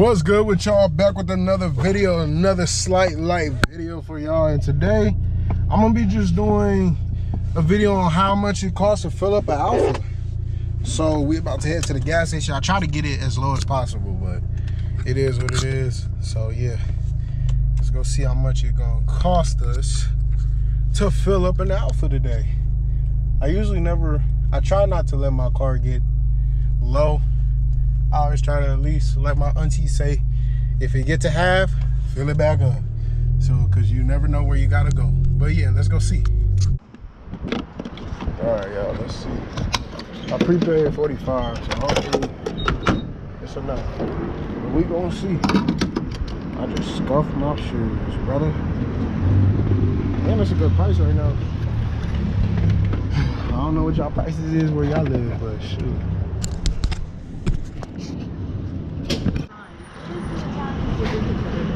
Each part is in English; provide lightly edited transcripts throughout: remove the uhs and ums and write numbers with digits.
What's good with y'all? Back with another video, another slight light video for y'all. And today I'm gonna be just doing a video on how much it costs to fill up an Alpha. So we about to head to the gas station. I try to get it as low as possible, but it is what it is. So yeah, let's go see how much it's gonna cost us to fill up an Alpha today. I try not to let my car get low. I always try to at least let my auntie say, if it get to half, fill it back up. So, cause you never know where you gotta go. But yeah, let's go see. All right, y'all, let's see. I prepaid 45, so hopefully it's enough. But we gonna see. I just scuffed my shoes, brother. Man, it's a good price right now. I don't know what y'all prices is where y'all live, but shoot.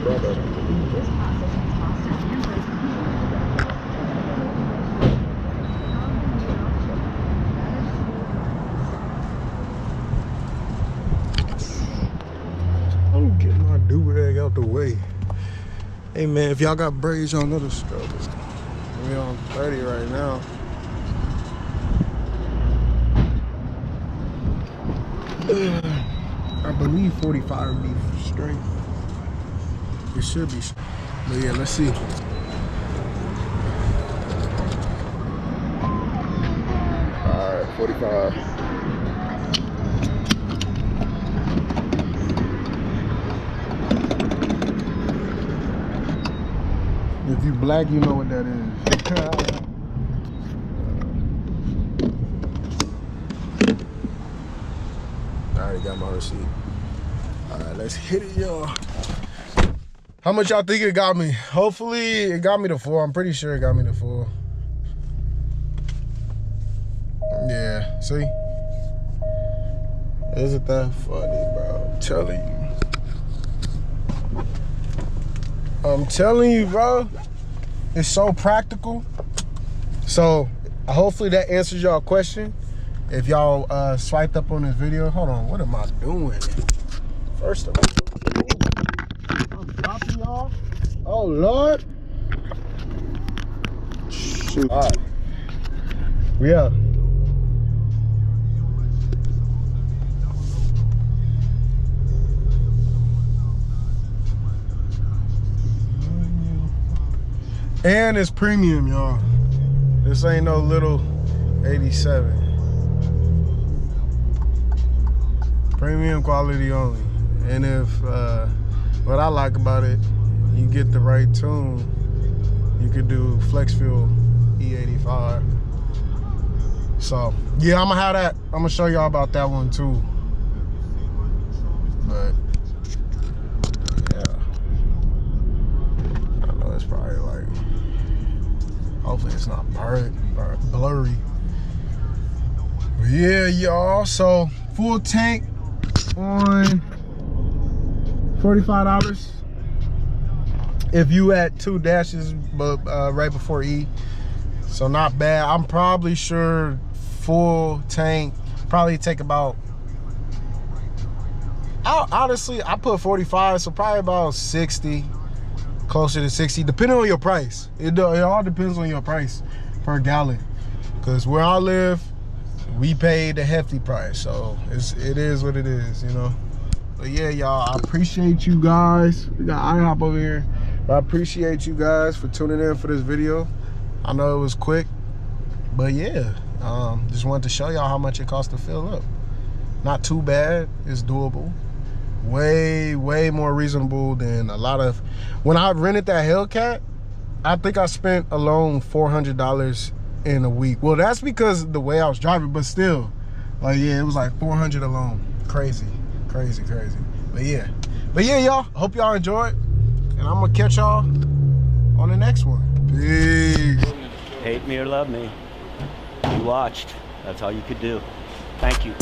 Brother. I'm getting my do-rag out the way. Hey man, if y'all got braids, y'all know the struggle. We on 30 right now. I believe 45 would be straight. It should be. But yeah, let's see. Alright, 45. If you black, you know what that is. I already got my receipt. Alright, let's hit it, y'all. How much y'all think it got me? Hopefully it got me to 4. I'm pretty sure it got me to 4. Yeah, see? Isn't that funny, bro? I'm telling you. I'm telling you, bro. It's so practical. So hopefully that answers y'all question. If y'all swiped up on this video. Hold on, what am I doing? First of all, y'all. Oh Lord. Shoot. All right. We out. And it's premium, y'all. This ain't no little 87. Premium quality only. And if what I like about it, you get the right tune. You could do flex fuel E85. So yeah, I'm gonna have that. I'm gonna show y'all about that one too. But yeah, I know it's probably like, hopefully it's not blurry. But yeah, y'all. So full tank on $45. If you at 2 dashes, but right before E, so not bad. I'm probably sure full tank probably take about. Honestly, I put 45, so probably about 60, closer to 60, depending on your price. It all depends on your price per gallon. Cause where I live, we paid a hefty price, so it is what it is, you know. But yeah, y'all, I appreciate you guys. We got IHOP over here. But I appreciate you guys for tuning in for this video. I know it was quick, but yeah, just wanted to show y'all how much it costs to fill up. Not too bad, it's doable. Way more reasonable than a lot of, when I rented that Hellcat, I think I spent alone $400 in a week. Well, that's because the way I was driving, but still, like, yeah, it was like 400 alone. Crazy. But yeah, y'all, hope y'all enjoyed, and I'm gonna catch y'all on the next one. Peace. Hate me or love me, you watched. That's all you could do. Thank you.